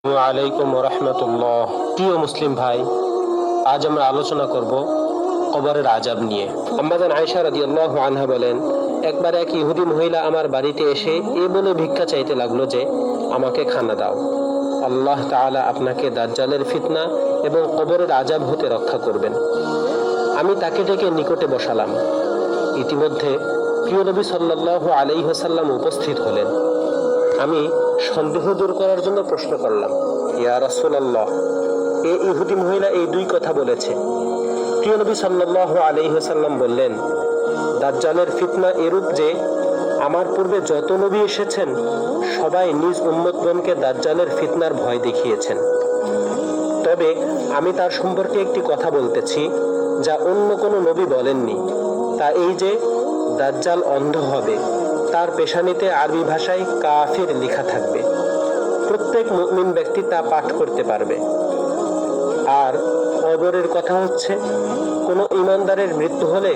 ওয়ালাইকুম রাহমাতুল্লাহ। প্রিয় মুসলিম ভাই, আজ আমরা আলোচনা করব কবরের আযাব নিয়ে। আম্মা জান আয়েশা রাদিয়াল্লাহু আনহা বলেন, একবার এক ইহুদি মহিলা আমার বাড়িতে এসে এ বলে ভিক্ষা চাইতে লাগলো যে, আমাকে খানা দাও, আল্লাহ তাআলা আপনাকে দাজ্জালের ফিতনা এবং কবরের আযাব হতে রক্ষা করবেন। আমি তাকে ডেকে নিকটে বসালাম। ইতিমধ্যে প্রিয় নবী সাল্লাল্লাহু আলাইহি ওয়াসাল্লাম উপস্থিত হলেন। আমি সন্দেহ দূর করার জন্য প্রশ্ন করলাম, ইয়া রাসূলুল্লাহ, এই ইহুদি মহিলা এই দুই কথা বলেছে। প্রিয় নবী সাল্লাল্লাহু আলাইহি ওয়াসাল্লাম বললেন, দাজ্জালের ফিতনা এরূপ যে আমার পূর্বে যত নবী এসেছেন সবাই নিজ উম্মতগণকে দাজ্জালের ফিতনার ভয় দেখিয়েছেন। তবে আমি তার সম্পর্কে একটি কথা বলতেছি যা অন্য কোনো নবী বলেননি। তা এই যে দাজ্জাল অন্ধ হবে, তার পেশানিতে আরবি ভাষায় কাফির লেখা থাকবে। প্রত্যেক মুমিন ব্যক্তি তা পাঠ করতে পারবে। আর কবরের কথা হচ্ছে, কোনো ঈমানদারের মৃত্যু হলে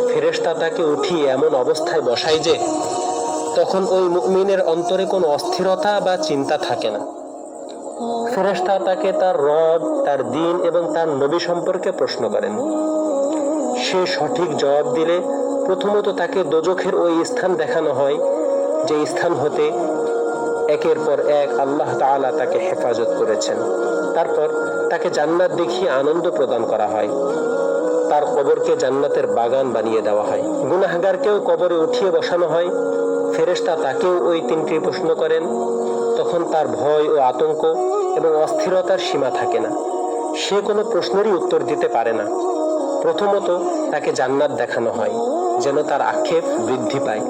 ফেরেশতা তাকে উঠিয়ে এমন অবস্থায় বসায় যে তখন ওই মুমিনের অন্তরে কোনো অস্থিরতা বা চিন্তা থাকে না। ফেরেশতা তাকে তার রব, তার দ্বীন এবং তার নবী সম্পর্কে প্রশ্ন করেন। সে সঠিক জবাব দিলে প্রথমত তাকে দোজখের ওই স্থান দেখানো হয় যে স্থান হতে একের পর এক আল্লাহ তাআলা তাকে হেফাজত করেছেন। তারপর তাকে জান্নাত দেখিয়ে আনন্দ প্রদান করা হয়। তার কবরকে জান্নাতের বাগান বানিয়ে দেওয়া হয়। গুনাহগারকেও কবরে উঠিয়ে বসানো হয়। ফেরেশতা তাকেও ওই তিনটি প্রশ্ন করেন। তখন তার ভয় ও আতঙ্ক এবং অস্থিরতার সীমা থাকে না। সে কোনো প্রশ্নেরই উত্তর দিতে পারে না। প্রথমত তাকে জান্নাত দেখানো হয় যেন তার আক্ষেপ বৃদ্ধি পায়।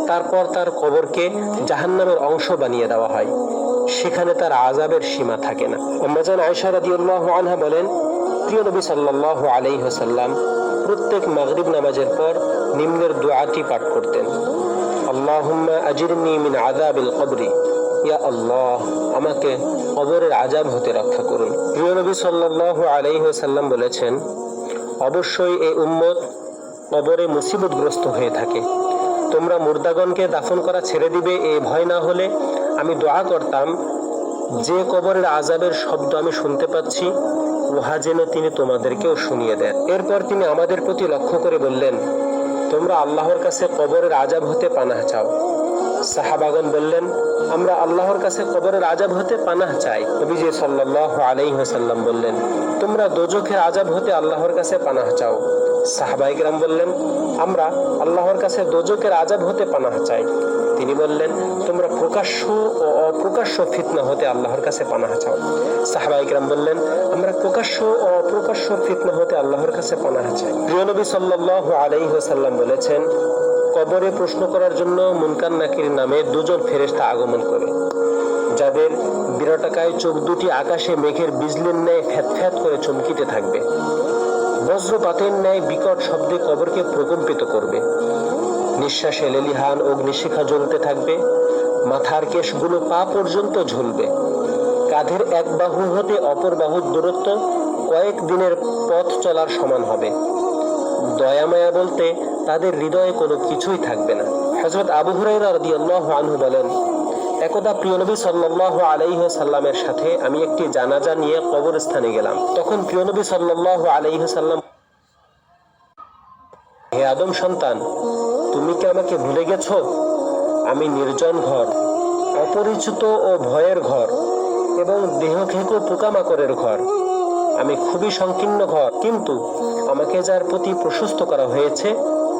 তারপর তার কবরকে জাহান্নামের অংশ বানিয়ে দেওয়া হয়। সেখানে তার আযাবের সীমা থাকে না। আম্মা জান আয়েশা রাদিয়াল্লাহু আনহা বলেন, প্রিয় নবী সাল্লাল্লাহু আলাইহি ওয়াসাল্লাম প্রত্যেক মাগরিব নামাজের পর নিম্নের দোয়াটি পাঠ করতেন, আল্লাহুম্মা আজিরনি মিন আযাবিল কবরি, ইয়া আল্লাহ, আমাকে কবরের আযাব হতে রক্ষা করুন। প্রিয় নবী সাল্লাল্লাহু আলাইহি ওয়াসাল্লাম বলেছেন, অবশ্যই এই উম্মত কবরে মুসিবতগ্রস্ত হয়ে থাকে। তোমরা মুর্দাগণকে দাফন করা ছেড়ে দিবে এই ভয় না হলে আমি দোয়া করতাম, যে কবরের আযাবের শব্দ আমি শুনতে পাচ্ছি উহা যেন তিনি তোমাদেরকেও শুনিয়ে দেন। এরপর তিনি আমাদের প্রতি লক্ষ্য করে বললেন, তোমরা আল্লাহর কাছে কবরের আযাব হতে পানাহ চাও। সাহাবাগণ বললেন, আমরা আল্লাহর কাছে কবরের আযাব হতে পানাহ চাই। নবীজি সাল্লাল্লাহু আলাইহি ওয়াসাল্লাম বললেন, তোমরা দোজখের আযাব হতে আল্লাহর কাছে পানাহ চাও। সাহাবায়ে কেরাম বললেন, আমরা আল্লাহর কাছে দোজখের আযাব হতে পানাহ চাই। তিনি বললেন, তোমরা প্রকাশ্য ও অপ্রকাশ্য ফিতনা হতে আল্লাহর কাছে পানাহ চাও। সাহাবায়ে কেরাম বললেন, আমরা প্রকাশ্য ও অপ্রকাশ্য ফিতনা হতে আল্লাহর কাছে পানাহ চাই। প্রিয় নবী সাল্লাল্লাহু আলাইহি ওয়াসাল্লাম বলেছেন, কবরে প্রশ্ন করার জন্য মুনকার নাকির নামে দুজন ফেরেশতা আগমন করে, যাদের বিরাটাকায় চোখ দুটি আকাশে মেঘের বিজলির ন্যায় ফ্যাত ফ্যাত করে চমকিতে থাকবে। বজ্রপাতের ন্যায় বিকট শব্দে কবরকে প্রকম্পিত করবে। নিঃশ্বাসে লেলিহান অগ্নিশিখা জ্বলতে থাকবে। মাথার কেশগুলো পা পর্যন্ত ঝুলবে। কাঁধের এক বাহু হতে অপর বাহুর দূরত্ব কয়েক দিনের পথ চলার সমান হবে। দয়ামায়া বলতে তাদের হৃদয়ে কোনো কিছুই থাকবে না। হযরত আবু হুরায়রা রাদিয়াল্লাহু আনহু বলেন, একদা প্রিয় নবী সাল্লাল্লাহু আলাইহি ওয়াসাল্লামের সাথে আমি একটি জানাজা নিয়ে কবরস্থানে গেলাম। তখন প্রিয় নবী সাল্লাল্লাহু আলাইহি ওয়াসাল্লাম, হে আদম সন্তান, তুমি কি আমাকে ভুলে গেছো? আমি নির্জন ঘর, অপরিচিত ও ভয়ের ঘর এবং দেহ খেকো পোকামাকড়ের ঘর। আমি খুবই সংকীর্ণ ঘর, কিন্তু আমাকে যার প্রতি প্রশস্ত করা হয়েছে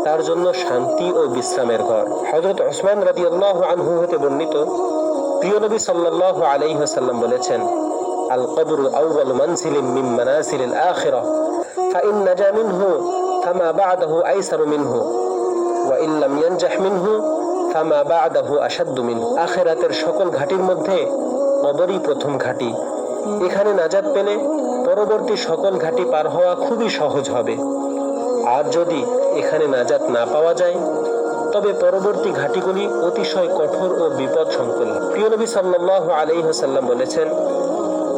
তার জন্য শান্তি ও বিশ্রামের ঘর। হযরত উসমান রাদিয়াল্লাহু আনহু হতে বর্ণিত, প্রিয় নবী সাল্লাল্লাহু আলাইহি ওয়াসাল্লাম বলেছেন, আল কবরু আউয়ালু মানজিলিন মিন মানাসিলিল আখিরাহ, ফাইন নাজা মিনহু ফামা বা'দাহু আইসারু মিনহু ওয়া ইন লাম ইয়ানজাহ মিনহু ফামা বা'দাহু আশাদ্দু মিনহু। আখিরাতের সকল ঘাটির মধ্যে কবরই প্রথম ঘাটি। এখানে নাজাত পেলে পরবর্তী সকল ঘাটি পার হওয়া খুবই সহজ হবে। আর যদি এখানে নাজাত না পাওয়া যায় তবে পরবর্তী ঘাটিগুলি অতিশয় কঠোর ও বিপদ সংকুল। প্রিয় নবী সাল্লাল্লাহু আলাইহি ওয়াসাল্লাম বলেছেন,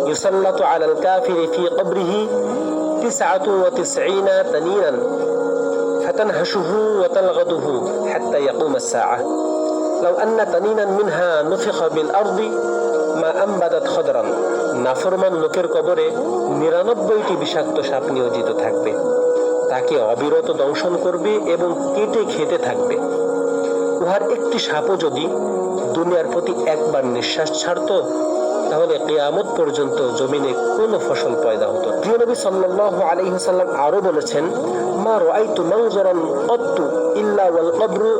ইউসাল্লাতু আলাল কাফিরি ফি কবরিহি 99 তানিরান ফাতানহাশুহু ওয়া তালগাদুহু হাত্তা ইয়াকুমাস সাআহ। লাউ আন্না তানিনান মিনহা নুফিখা বিল আরদি মা আমবাদাত খদরান। নাফরমান লোকের কবরে 99টি বিষাক্ত সাপ নিয়োজিত থাকবে, তাকে অবিরত দংশন করবে এবং কেটে খেতে থাকবে। উহার একটি সাপও যদি দুনিয়ার প্রতি একবার নিঃশ্বাস ছাড়ত, তাহলে কিয়ামত পর্যন্ত জমিনে কোনো ফসল পয়দা হতো। প্রিয় নবী সাল্লাল্লাহু আলাইহি ওয়াসাল্লাম আরো বলেছেন, মা রাআইতু মানজারান ক্বাত্তু ইল্লা ওয়াল কবরু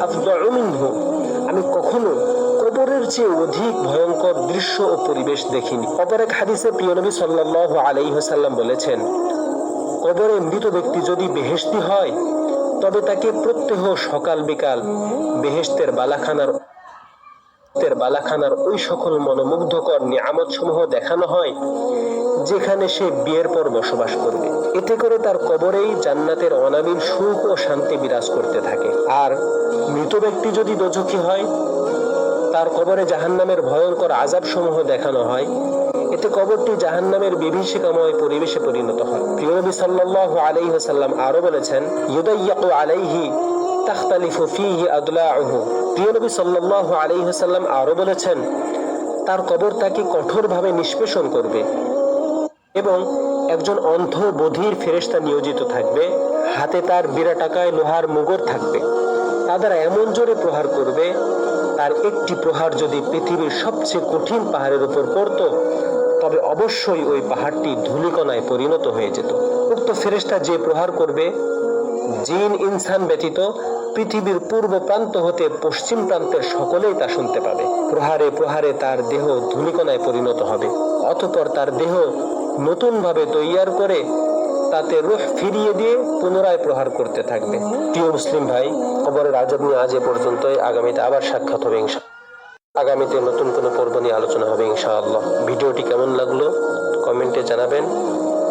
আফদাউ মিনহু। আমি কখনো কবরের চেয়ে অধিক ভয়ঙ্কর দৃশ্য ও পরিবেশ দেখিনি। অপর এক হাদিসে প্রিয় নবী সাল্লাল্লাহু আলাইহি ওয়াসাল্লাম বলেছেন, কবরে মৃত ব্যক্তি যদি বেহেশতি হয়, তবে তাকে প্রত্যহ সকাল বিকাল বেহেশতের বালাখানার ওই সকল মনোমুগ্ধকর নিয়ামত সমূহ দেখানো হয় যেখানে সে বিয়ের পর বসবাস করবে। এতে করে তার কবরেই জান্নাতের অনাবিল সুখ ও শান্তি বিরাজ করতে থাকে। আর মৃত ব্যক্তি যদি দোজখী হয়, তার কবরে জাহান্নামের ভয়ঙ্কর আযাব সমূহ দেখানো হয়। এতে কবরটি জাহান্নামের বিভীষিকাময় পরিবেশে পরিণত হয়। প্রিয় নবী সাল্লাল্লাহু আলাইহি ওয়াসাল্লাম আরো বলেছেন, ইউদাইয়াকু আলাইহি তাখতালিফু ফীহি আদলাউহু। প্রিয় নবী সাল্লাল্লাহু আলাইহি ওয়াসাল্লাম আরো বলেছেন, তার কবর তাকে কঠোরভাবে নিষ্পেষণ করবে এবং একজন অন্ধ বধির ফেরেশতা নিয়োজিত থাকবে। হাতে তার বিরাটাকায় লোহার মুগর থাকবে। তা দ্বারা এমন জোরে প্রহার করবে, তার একটি প্রহার যদি পৃথিবীর সবচেয়ে কঠিন পাহাড়ের উপর পড়ত, তবে অবশ্যই ওই পাহাড়টি ধূলিকণায় পরিণত হয়ে যেত। উক্ত ফেরেশতা যে প্রহার করবে, জিন ইনসান ব্যতীত পৃথিবীর পূর্ব প্রান্ত হতে পশ্চিম প্রান্তের সকলেই তা শুনতে পাবে। প্রহারে প্রহারে তার দেহ ধূলিকণায় পরিণত হবে। অতঃপর তার দেহ নতুন ভাবে তৈয়ার করে তাতে রূহ ফিরিয়ে দিয়ে পুনরায় প্রহার করতে থাকবে। প্রিয় মুসলিম ভাই, কবরের আযাব নিয়ে আজ এ পর্যন্তই। আগামীতে আবার সাক্ষাৎ হবে আগামীতে নতুন কোনো পর্ব নিয়ে আলোচনা হবে ইনশাআল্লাহ। ভিডিওটি কেমন লাগলো কমেন্টে জানাবেন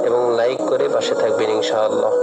এবং লাইক করে পাশে থাকবেন ইনশাআল্লাহ।